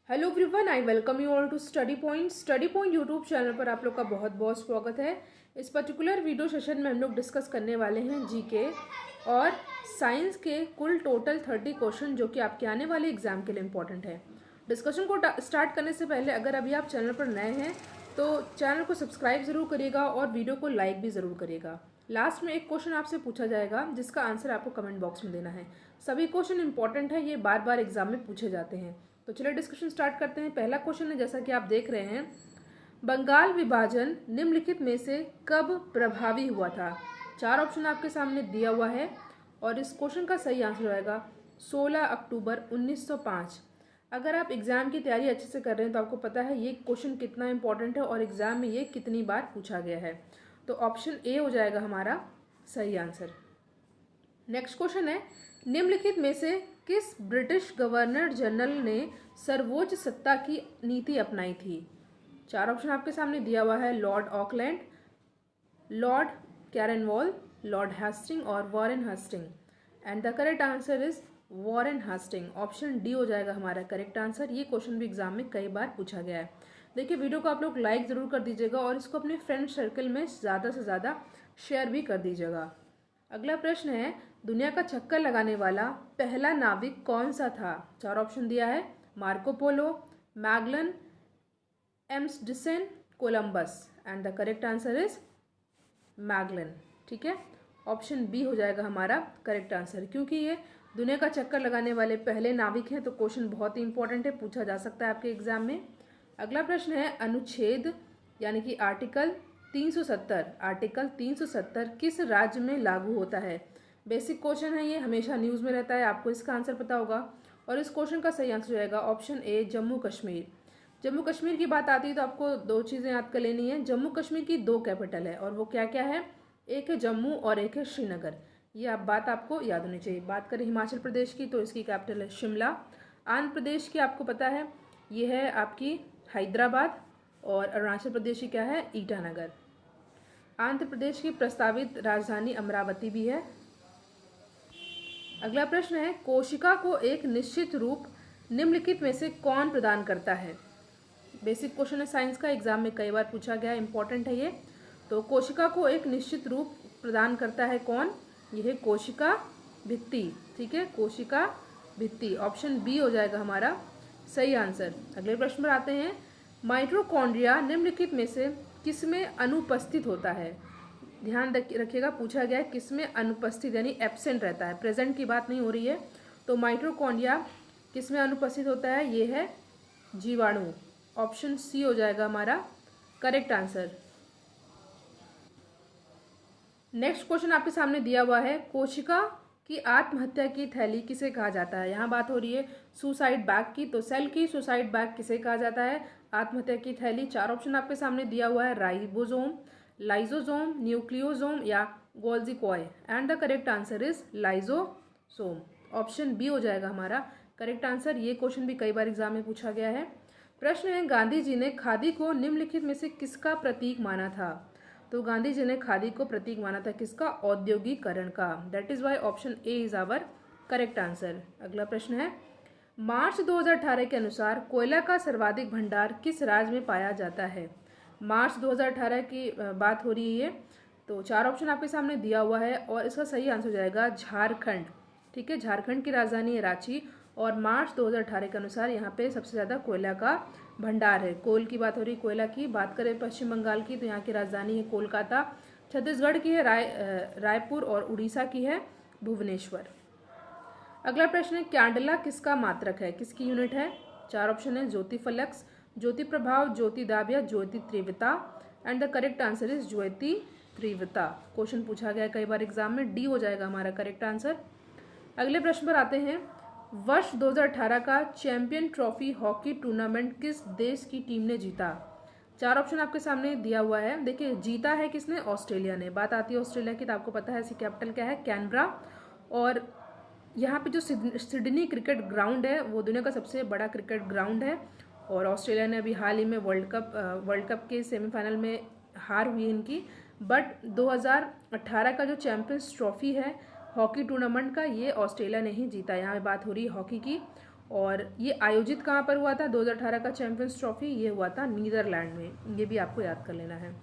Hello everyone, I welcome you all to study point YouTube channel पर आप लोग का बहुत बहुत स्वागत है। इस पर्टिकुलर वीडियो सेशन में हम लोग डिस्कस करने वाले हैं जीके और साइंस के कुल टोटल 30 क्वेश्चन जो कि आपके आने वाले एग्जाम के लिए इंपॉर्टेंट है। डिस्कशन को स्टार्ट करने से पहले अगर अभी आप चैनल पर नए हैं तो चैनल को सब्सक्राइब ज़रूर करिएगा और वीडियो को लाइक भी ज़रूर करिएगा। लास्ट में एक क्वेश्चन आपसे पूछा जाएगा जिसका आंसर आपको कमेंट बॉक्स में देना है। सभी क्वेश्चन इंपॉर्टेंट है, ये बार बार एग्जाम में पूछे जाते हैं। तो चलिए डिस्कशन स्टार्ट करते हैं। पहला क्वेश्चन है, जैसा कि आप देख रहे हैं, बंगाल विभाजन निम्नलिखित में से कब प्रभावी हुआ था। 4 ऑप्शन आपके सामने दिया हुआ है और इस क्वेश्चन का सही आंसर होगा 16 अक्टूबर 1905। अगर आप एग्जाम की तैयारी अच्छे से कर रहे हैं तो आपको पता है ये क्वेश्चन कितना इंपॉर्टेंट है और एग्जाम में ये कितनी बार पूछा गया है। तो ऑप्शन ए हो जाएगा हमारा सही आंसर। नेक्स्ट क्वेश्चन है, निम्नलिखित में से किस ब्रिटिश गवर्नर जनरल ने सर्वोच्च सत्ता की नीति अपनाई थी। 4 ऑप्शन आपके सामने दिया हुआ है, Lord Auckland, Lord Cornwallis, Lord Hasting और Warren Hasting. And the correct answer is Warren Hasting. Option D हो जाएगा हमारा करेक्ट आंसर। ये क्वेश्चन भी एग्जाम में कई बार पूछा गया है। देखिए, वीडियो को आप लोग लाइक ज़रूर कर दीजिएगा और इसको अपने फ्रेंड सर्कल में ज़्यादा से ज़्यादा शेयर भी कर दीजिएगा। अगला प्रश्न है, दुनिया का चक्कर लगाने वाला पहला नाविक कौन सा था। 4 ऑप्शन दिया है, Marco Polo, Magellan, Amundsen, Columbus. And the correct answer is Magellan. ठीक है, ऑप्शन बी हो जाएगा हमारा करेक्ट आंसर, क्योंकि ये दुनिया का चक्कर लगाने वाले पहले नाविक हैं। तो क्वेश्चन बहुत ही इंपॉर्टेंट है, पूछा जा सकता है आपके एग्जाम में। अगला प्रश्न है, अनुच्छेद यानी कि आर्टिकल 370 किस राज्य में लागू होता है। बेसिक क्वेश्चन है, ये हमेशा न्यूज़ में रहता है, आपको इसका आंसर पता होगा। और इस क्वेश्चन का सही आंसर जाएगा ऑप्शन ए, जम्मू कश्मीर। जम्मू कश्मीर की बात आती है तो आपको 2 चीज़ें याद कर लेनी है। जम्मू कश्मीर की 2 कैपिटल है और वो क्या क्या है, एक है जम्मू और एक है श्रीनगर। ये बात आपको याद होनी चाहिए। बात करें हिमाचल प्रदेश की तो इसकी कैपिटल है शिमला। आंध्र प्रदेश की आपको पता है ये है आपकी हैदराबाद और अरुणाचल प्रदेश की क्या है, ईटानगर। आंध्र प्रदेश की प्रस्तावित राजधानी अमरावती भी है। अगला प्रश्न है, कोशिका को एक निश्चित रूप निम्नलिखित में से कौन प्रदान करता है। बेसिक क्वेश्चन है साइंस का, एग्जाम में कई बार पूछा गया है, इंपॉर्टेंट है ये। तो कोशिका को एक निश्चित रूप प्रदान करता है कौन, यह है कोशिका भित्ति। ठीक है, कोशिका भित्ति। ऑप्शन बी हो जाएगा हमारा सही आंसर। अगले प्रश्न पर आते हैं, माइटोकॉन्ड्रिया निम्नलिखित में से किसमें अनुपस्थित होता है। ध्यान रखिएगा, पूछा गया है किसमें अनुपस्थित यानी एब्सेंट रहता है, प्रेजेंट की बात नहीं हो रही है। तो माइटोकॉन्ड्रिया किसमें अनुपस्थित होता है, ये है जीवाणु। ऑप्शन सी हो जाएगा हमारा करेक्ट आंसर। नेक्स्ट क्वेश्चन आपके सामने दिया हुआ है, कोशिका की आत्महत्या की थैली किसे कहा जाता है। यहाँ बात हो रही है सुसाइड बैग की, तो सेल की सुसाइड बैग किसे कहा जाता है, आत्महत्या की थैली। 4 ऑप्शन आपके सामने दिया हुआ है, राइबोसोम, लाइजोसोम, न्यूक्लियोसोम या गोल्जी कॉय। And the correct answer is lysosome. Option B हो जाएगा हमारा करेक्ट आंसर। ये क्वेश्चन भी कई बार एग्जाम में पूछा गया है। प्रश्न है, गांधी जी ने खादी को निम्नलिखित में से किसका प्रतीक माना था। तो गांधी जी ने खादी को प्रतीक माना था किसका, औद्योगिकरण का। That is why option A is our correct answer. अगला प्रश्न है, मार्च 2018 के अनुसार कोयला का सर्वाधिक भंडार किस राज्य में पाया जाता है। मार्च 2018 की बात हो रही है। तो 4 ऑप्शन आपके सामने दिया हुआ है और इसका सही आंसर हो जाएगा झारखंड। ठीक है, झारखंड की राजधानी है रांची और मार्च 2018 के अनुसार यहाँ पे सबसे ज़्यादा कोयला का भंडार है। कोल की बात हो रही, कोयला की बात करें पश्चिम बंगाल की तो यहाँ की राजधानी है कोलकाता। छत्तीसगढ़ की है रायपुर और उड़ीसा की है भुवनेश्वर। अगला प्रश्न है, कैंडला किसका मात्रक है, किसकी यूनिट है। 4 ऑप्शन है, ज्योति फलक्स, ज्योति प्रभाव, ज्योति दाब या ज्योति तीव्रता। And the correct answer is ज्योति तीव्रता। क्वेश्चन पूछा गया कई बार एग्जाम में, डी हो जाएगा हमारा करेक्ट आंसर। अगले प्रश्न पर आते हैं, वर्ष 2018 का चैंपियन ट्रॉफी हॉकी टूर्नामेंट किस देश की टीम ने जीता। 4 ऑप्शन आपके सामने दिया हुआ है। देखिए, जीता है किसने, ऑस्ट्रेलिया ने। बात आती है ऑस्ट्रेलिया की तो आपको पता है इसकी कैपिटल क्या है, कैनबरा। और यहाँ पे जो सिडनी क्रिकेट ग्राउंड है वो दुनिया का सबसे बड़ा क्रिकेट ग्राउंड है और ऑस्ट्रेलिया ने अभी हाल ही में वर्ल्ड कप के सेमीफाइनल में हार हुई इनकी। बट 2018 का जो चैंपियंस ट्रॉफी है हॉकी टूर्नामेंट का, ये ऑस्ट्रेलिया ने ही जीता। यहाँ पे बात हो रही है हॉकी की और ये आयोजित कहाँ पर हुआ था? 2018 का चैंपियंस ट्रॉफी ये हुआ था नीदरलैंड में। ये भी आपको याद कर लेना है।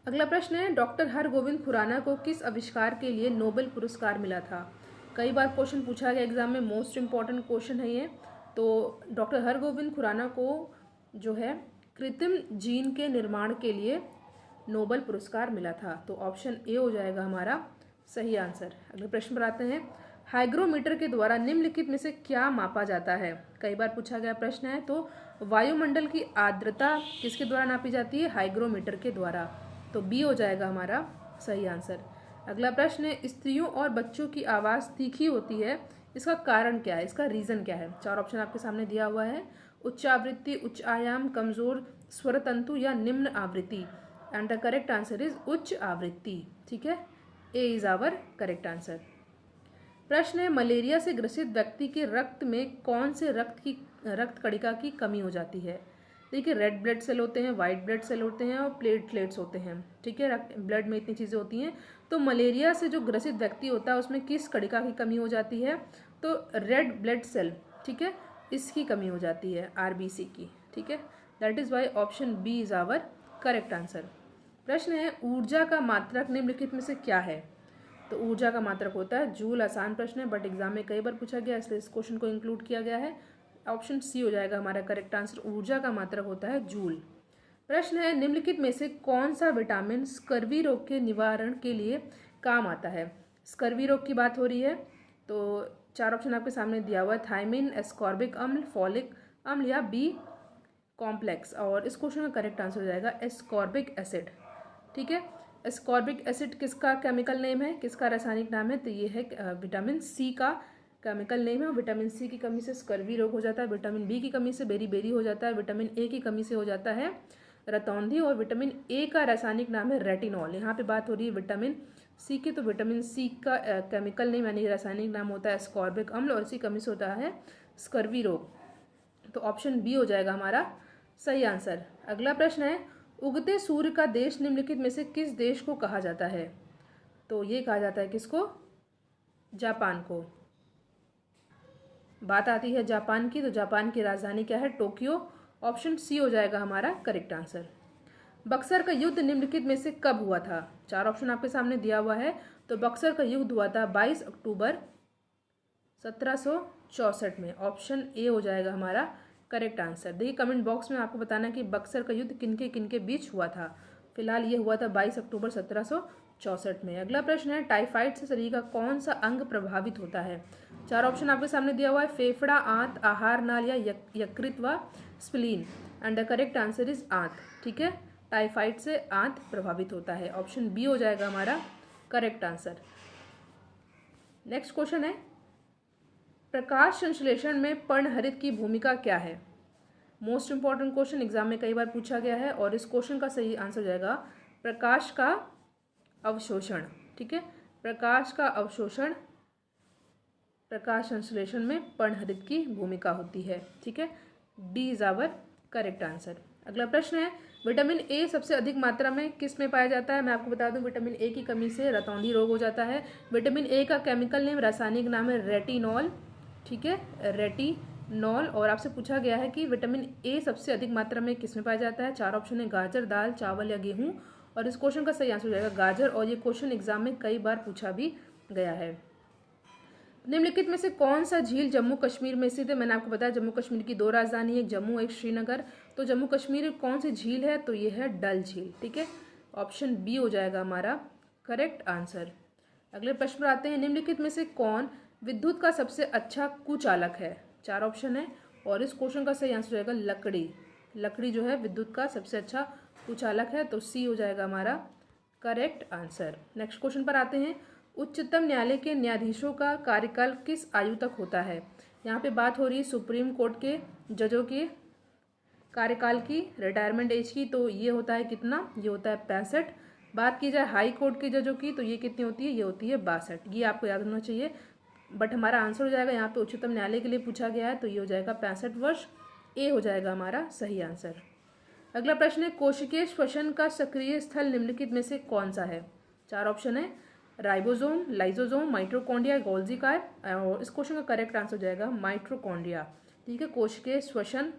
अगला प्रश्न है, डॉक्टर हरगोविंद खुराना को किस आविष्कार के लिए नोबेल पुरस्कार मिला था? कई बार क्वेश्चन पूछा गया एग्जाम में, मोस्ट इम्पॉर्टेंट क्वेश्चन है ये। तो डॉक्टर हरगोविंद खुराना को जो है कृत्रिम जीन के निर्माण के लिए नोबेल पुरस्कार मिला था। तो ऑप्शन ए हो जाएगा हमारा सही आंसर। अगले प्रश्न पर आते हैं, हाइग्रोमीटर के द्वारा निम्नलिखित में से क्या मापा जाता है? कई बार पूछा गया प्रश्न है। तो वायुमंडल की आर्द्रता किसके द्वारा नापी जाती है? हाइग्रोमीटर के द्वारा। तो बी हो जाएगा हमारा सही आंसर। अगला प्रश्न है, स्त्रियों और बच्चों की आवाज़ तीखी होती है, इसका कारण क्या है? इसका रीज़न क्या है? 4 ऑप्शन आपके सामने दिया हुआ है। उच्च आवृत्ति, उच्च आयाम, कमजोर स्वर तंतु या निम्न आवृत्ति। And the correct answer is उच्च आवृत्ति। ठीक है, ए इज आवर करेक्ट आंसर। प्रश्न है, मलेरिया से ग्रसित व्यक्ति के रक्त में कौन से रक्त कणिका की कमी हो जाती है? देखिए, रेड ब्लड सेल होते हैं, वाइट ब्लड सेल होते हैं और प्लेटलेट्स होते हैं। ठीक है, ब्लड में इतनी चीज़ें होती हैं। तो मलेरिया से जो ग्रसित व्यक्ति होता है उसमें किस कणिका की कमी हो जाती है? तो रेड ब्लड सेल, ठीक है, इसकी कमी हो जाती है, आरबीसी की। ठीक है, that is why option B is our correct answer. प्रश्न है, ऊर्जा का मात्रक निम्नलिखित में से क्या है? तो ऊर्जा का मात्रक होता है जूल। आसान प्रश्न है बट एग्जाम में कई बार पूछा गया, इसलिए इस क्वेश्चन को इंक्लूड किया गया है। ऑप्शन सी हो जाएगा हमारा करेक्ट आंसर। ऊर्जा का मात्रक होता है जूल। प्रश्न है, निम्नलिखित में से कौन सा विटामिन स्कर्वी रोग के निवारण के लिए काम आता है? स्कर्वी रोग की बात हो रही है। तो 4 ऑप्शन आपके सामने दिया हुआ है, थायमिन, एस्कॉर्बिक अम्ल, फॉलिक अम्ल या बी कॉम्प्लेक्स। और इस क्वेश्चन का करेक्ट आंसर हो जाएगा एस्कॉर्बिक एसिड। ठीक है, एस्कॉर्बिक एसिड किसका केमिकल नेम है, किसका रासायनिक नाम है? तो ये है विटामिन सी का केमिकल नेम है। विटामिन सी की कमी से स्कर्वी रोग हो जाता है, विटामिन बी की कमी से बेरी हो जाता है, विटामिन ए की कमी से हो जाता है रतौंधी, और विटामिन ए का रासायनिक नाम है रेटिनॉल। यहाँ पे बात हो रही है विटामिन सी की, तो विटामिन सी का केमिकल नेम यानी रासायनिक नाम होता है एस्कॉर्बिक अम्ल, और इसी कमी से होता है स्कर्वी रोग। तो ऑप्शन बी हो जाएगा हमारा सही आंसर। अगला प्रश्न है, उगते सूर्य का देश निम्नलिखित में से किस देश को कहा जाता है? तो ये कहा जाता है किसको? जापान को। बात आती है जापान की, तो जापान की राजधानी क्या है? टोक्यो। ऑप्शन सी हो जाएगा हमारा करेक्ट आंसर। बक्सर का युद्ध निम्नलिखित में से कब हुआ था? 4 ऑप्शन आपके सामने दिया हुआ है। तो बक्सर का युद्ध हुआ था 22 अक्टूबर 1764 में। ऑप्शन ए हो जाएगा हमारा करेक्ट आंसर। देखिए, कमेंट बॉक्स में आपको बताना कि बक्सर का युद्ध किनके बीच हुआ था। फिलहाल ये हुआ था 22 अक्टूबर 1764 में। अगला प्रश्न है, टाइफाइड से शरीर का कौन सा अंग प्रभावित होता है? 4 ऑप्शन आपके सामने दिया हुआ है, फेफड़ा, आंत, आहार नाल या यकृत व spleen. And the correct answer is आंत। ठीक है, टाइफाइड से आंत प्रभावित होता है। ऑप्शन बी हो जाएगा हमारा करेक्ट आंसर। नेक्स्ट क्वेश्चन है, प्रकाश संश्लेषण में पर्णहरित की भूमिका क्या है? मोस्ट इंपॉर्टेंट क्वेश्चन, एग्जाम में कई बार पूछा गया है, और इस क्वेश्चन का सही आंसर हो जाएगा प्रकाश का अवशोषण। ठीक है, प्रकाश का अवशोषण प्रकाश संश्लेषण में पर्णहरित की भूमिका होती है। ठीक है, D is our correct answer. अगला प्रश्न है, विटामिन ए सबसे अधिक मात्रा में किस में पाया जाता है? मैं आपको बता दूं, विटामिन ए की कमी से रतौंधी रोग हो जाता है। विटामिन ए का केमिकल नेम, रासायनिक नाम है रेटिनॉल। ठीक है, रेटिनॉल। और आपसे पूछा गया है कि विटामिन ए सबसे अधिक मात्रा में किस में पाया जाता है? 4 ऑप्शन है, गाजर, दाल, चावल या गेहूं। और इस क्वेश्चन का सही आंसर हो जाएगा गाजर, और ये क्वेश्चन एग्जाम में कई बार पूछा भी गया है। निम्नलिखित में से कौन सा झील जम्मू कश्मीर में स्थित है? मैंने आपको बताया जम्मू कश्मीर की 2 राजधानी, एक जम्मू एक श्रीनगर। तो जम्मू कश्मीर में कौन सी झील है? तो ये है डल झील। ठीक है, ऑप्शन बी हो जाएगा हमारा करेक्ट आंसर। अगले प्रश्न पर आते हैं, निम्नलिखित में से कौन विद्युत का सबसे अच्छा कुचालक है? 4 ऑप्शन है, और इस क्वेश्चन का सही आंसर हो जाएगा लकड़ी। लकड़ी जो है विद्युत का सबसे अच्छा कुचालक है, तो सी हो जाएगा हमारा करेक्ट आंसर। नेक्स्ट क्वेश्चन पर आते हैं, उच्चतम न्यायालय के न्यायाधीशों का कार्यकाल किस आयु तक होता है? यहाँ पे बात हो रही है सुप्रीम कोर्ट के जजों के कार्यकाल की, रिटायरमेंट एज की। तो ये होता है कितना? ये होता है 65। बात की जाए हाई कोर्ट के जजों की, तो ये कितनी होती है? ये होती है 62। ये आपको याद होना चाहिए। बट हमारा आंसर हो जाएगा, यहाँ पे उच्चतम न्यायालय के लिए पूछा गया है, तो ये हो जाएगा 65 वर्ष। ए हो जाएगा हमारा सही आंसर। अगला प्रश्न है, कोशिकीय श्वसन का सक्रिय स्थल निम्नलिखित में से कौन सा है? 4 ऑप्शन है, ribosome, lysosome, mitochondria, Golgi car. और इस क्वेश्चन का करेक्ट आंसर हो जाएगा माइटोकॉन्ड्रिया। ठीक है, कोश के श्वसन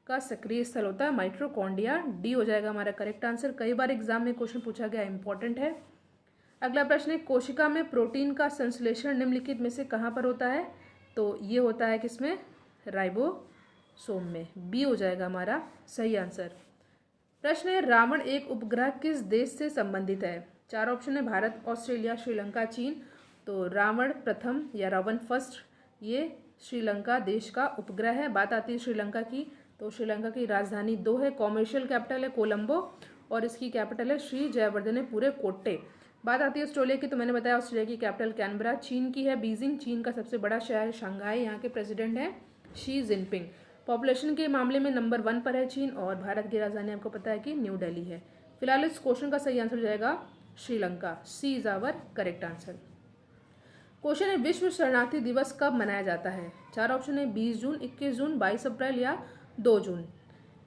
का सक्रिय स्थल होता है माइटोकॉन्ड्रिया। डी हो जाएगा हमारा करेक्ट आंसर। कई बार एग्जाम में क्वेश्चन पूछा गया, इंपॉर्टेंट है। अगला प्रश्न है, कोशिका में प्रोटीन का संश्लेषण निम्नलिखित में से कहाँ पर होता है? तो ये होता है किसमें? राइबोसोम में। बी हो जाएगा हमारा सही आंसर। प्रश्न है, रावण एक उपग्रह किस देश से संबंधित है? चार ऑप्शन है, भारत, ऑस्ट्रेलिया, श्रीलंका, चीन। तो रावण प्रथम या रावण फर्स्ट ये श्रीलंका देश का उपग्रह है। बात आती है श्रीलंका की, तो श्रीलंका की राजधानी दो है, कॉमर्शियल कैपिटल है कोलंबो और इसकी कैपिटल है श्री जयवर्धनेपुरे कोट्टे। बात आती है ऑस्ट्रेलिया की, तो मैंने बताया ऑस्ट्रेलिया की कैपिटल कैनबरा। चीन की है बीजिंग, चीन का सबसे बड़ा शहर शंघाई, यहाँ के प्रेसिडेंट हैं शी जिनपिंग। पॉपुलेशन के मामले में नंबर 1 पर है चीन और भारत की राजधानी आपको पता है कि न्यू दिल्ली है। फिलहाल इस क्वेश्चन का सही आंसर हो जाएगा श्रीलंका। सी is our correct answer. Question है, विश्व शरणार्थी दिवस कब मनाया जाता है? चार ऑप्शन है, 20 जून, 21 जून, 22 अप्रैल या 2 जून।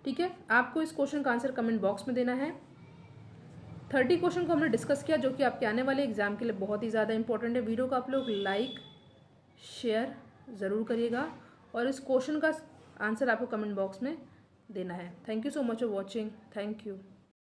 ठीक है, आपको इस क्वेश्चन का आंसर कमेंट बॉक्स में देना है। 30 क्वेश्चन को हमने डिस्कस किया जो कि आपके आने वाले एग्जाम के लिए बहुत ही ज़्यादा इंपॉर्टेंट है। वीडियो को आप लोग लाइक शेयर ज़रूर करिएगा और इस क्वेश्चन का आंसर आपको कमेंट बॉक्स में देना है। Thank you so much for watching. Thank you.